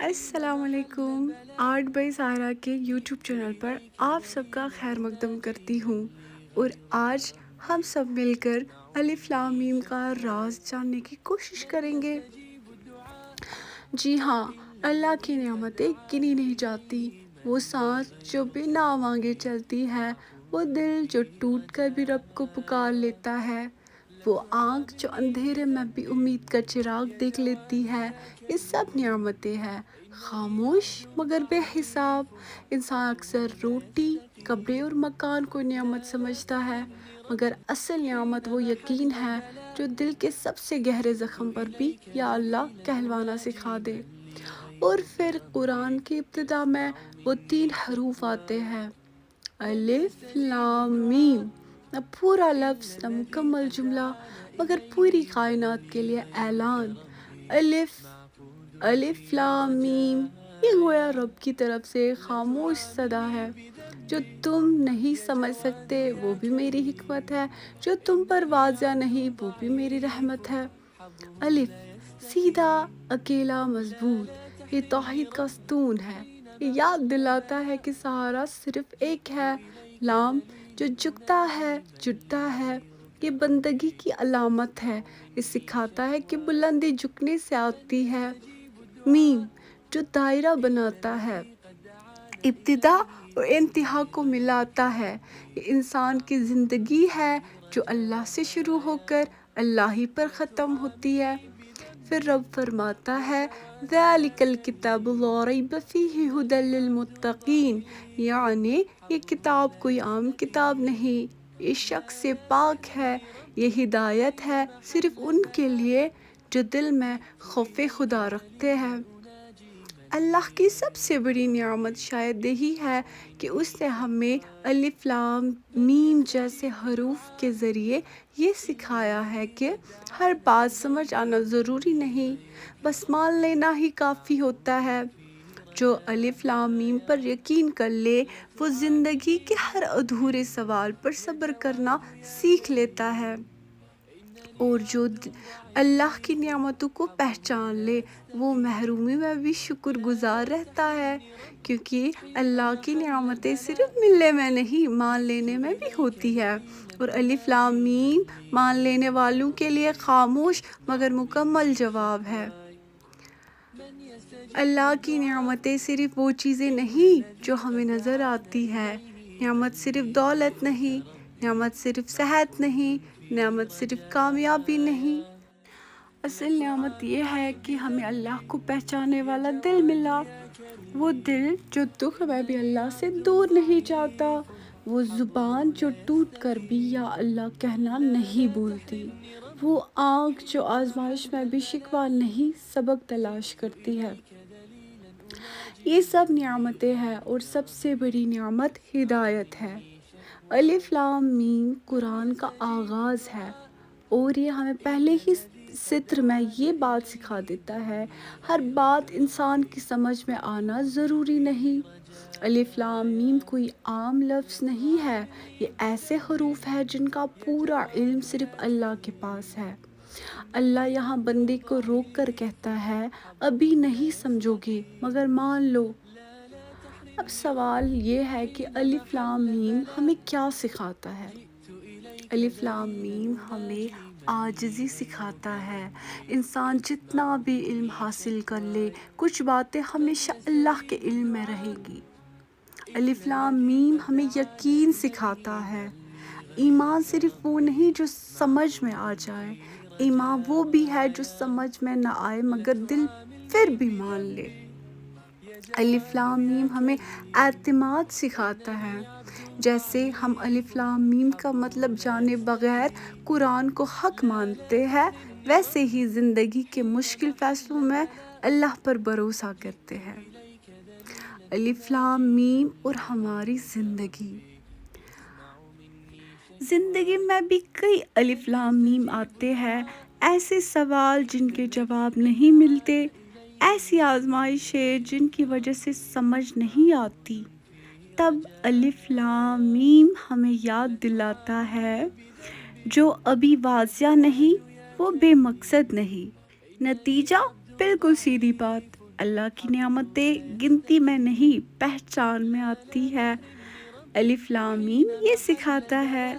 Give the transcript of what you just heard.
السلام علیکم۔ Art by سارا کے یوٹیوب چینل پر آپ سب کا خیر مقدم کرتی ہوں، اور آج ہم سب مل کر الف لام میم کا راز جاننے کی کوشش کریں گے۔ جی ہاں، اللہ کی نعمتیں گنی نہیں جاتی۔ وہ سانس جو بنا مانگے چلتی ہے، وہ دل جو ٹوٹ کر بھی رب کو پکار لیتا ہے، وہ آنکھ جو اندھیرے میں بھی امید کا چراغ دیکھ لیتی ہے۔ یہ سب نعمتیں ہیں، خاموش مگر بے حساب۔ انسان اکثر روٹی، کپڑے اور مکان کو نعمت سمجھتا ہے، مگر اصل نعمت وہ یقین ہے جو دل کے سب سے گہرے زخم پر بھی یا اللہ کہلوانا سکھا دے۔ اور پھر قرآن کی ابتدا میں وہ 3 حروف آتے ہیں، الف لام میم۔ نہ پورا لفظ، نہ مکمل جملہ، مگر پوری کائنات کے لیے اعلان۔ الف لام میم، یہ گویا رب کی طرف سے خاموش صدا ہے۔ جو تم نہیں سمجھ سکتے وہ بھی میری حکمت ہے، جو تم پر واضح نہیں وہ بھی میری رحمت ہے۔ الف سیدھا، اکیلا، مضبوط، یہ توحید کا ستون ہے۔ یہ یاد دلاتا ہے کہ سہارا صرف ایک ہے۔ لام جو جھکتا ہے، جھٹتا ہے، یہ بندگی کی علامت ہے۔ یہ سکھاتا ہے کہ بلندی جھکنے سے آتی ہے۔ میم جو دائرہ بناتا ہے، ابتدا اور انتہا کو ملاتا ہے۔ یہ انسان کی زندگی ہے جو اللہ سے شروع ہو کر اللہ ہی پر ختم ہوتی ہے۔ پھر رب فرماتا ہے، ذَلِكَ الْكِتَابُ لَا رَيْبَ فِيهِ هُدًى لِّلْمُتَّقِينَ، یعنی یہ کتاب کوئی عام کتاب نہیں، یہ شخص سے پاک ہے، یہ ہدایت ہے صرف ان کے لیے جو دل میں خوف خدا رکھتے ہیں۔ اللہ کی سب سے بڑی نعمت شاید یہی ہے کہ اس نے ہمیں الف لام میم جیسے حروف کے ذریعے یہ سکھایا ہے کہ ہر بات سمجھ آنا ضروری نہیں، بس مان لینا ہی کافی ہوتا ہے۔ جو الف لام میم پر یقین کر لے، وہ زندگی کے ہر ادھورے سوال پر صبر کرنا سیکھ لیتا ہے، اور جو اللہ کی نعمتوں کو پہچان لے، وہ محرومی میں بھی شکر گزار رہتا ہے، کیونکہ اللہ کی نعمتیں صرف ملنے میں نہیں، مان لینے میں بھی ہوتی ہے۔ اور الف لام میم مان لینے والوں کے لیے خاموش مگر مکمل جواب ہے۔ اللہ کی نعمتیں صرف وہ چیزیں نہیں جو ہمیں نظر آتی ہے۔ نعمت صرف دولت نہیں، نعمت صرف صحت نہیں، نعمت صرف کامیابی نہیں۔ اصل نعمت یہ ہے کہ ہمیں اللہ کو پہچانے والا دل ملا، وہ دل جو دکھ میں بھی اللہ سے دور نہیں جاتا، وہ زبان جو ٹوٹ کر بھی یا اللہ کہنا نہیں بھولتی، وہ آنکھ جو آزمائش میں بھی شکوہ نہیں سبق تلاش کرتی ہے۔ یہ سب نعمتیں ہیں، اور سب سے بڑی نعمت ہدایت ہے۔ الف لام میم قرآن کا آغاز ہے، اور یہ ہمیں پہلے ہی سطر میں یہ بات سکھا دیتا ہے، ہر بات انسان کی سمجھ میں آنا ضروری نہیں۔ الف لام میم کوئی عام لفظ نہیں ہے، یہ ایسے حروف ہیں جن کا پورا علم صرف اللہ کے پاس ہے۔ اللہ یہاں بندے کو روک کر کہتا ہے، ابھی نہیں سمجھو گے مگر مان لو۔ اب سوال یہ ہے کہ الف لام میم ہمیں کیا سکھاتا ہے؟ الف لام میم ہمیں عاجزی سکھاتا ہے۔ انسان جتنا بھی علم حاصل کر لے، کچھ باتیں ہمیشہ اللہ کے علم میں رہیں گی۔ الف لام میم ہمیں یقین سکھاتا ہے۔ ایمان صرف وہ نہیں جو سمجھ میں آ جائے، ایمان وہ بھی ہے جو سمجھ میں نہ آئے مگر دل پھر بھی مان لے۔ الف لام میم ہمیں اعتماد سکھاتا ہے۔ جیسے ہم الف لام میم کا مطلب جانے بغیر قرآن کو حق مانتے ہیں، ویسے ہی زندگی کے مشکل فیصلوں میں اللہ پر بھروسہ کرتے ہیں۔ الف لام میم اور ہماری زندگی میں بھی کئی الف لام میم آتے ہیں، ایسے سوال جن کے جواب نہیں ملتے، ایسی آزمائشیں جن کی وجہ سے سمجھ نہیں آتی۔ تب الف لام میم ہمیں یاد دلاتا ہے، جو ابھی واضح نہیں وہ بے مقصد نہیں۔ نتیجہ بالکل سیدھی بات، اللہ کی نعمتیں گنتی میں نہیں پہچان میں آتی ہے۔ الف لام میم یہ سکھاتا ہے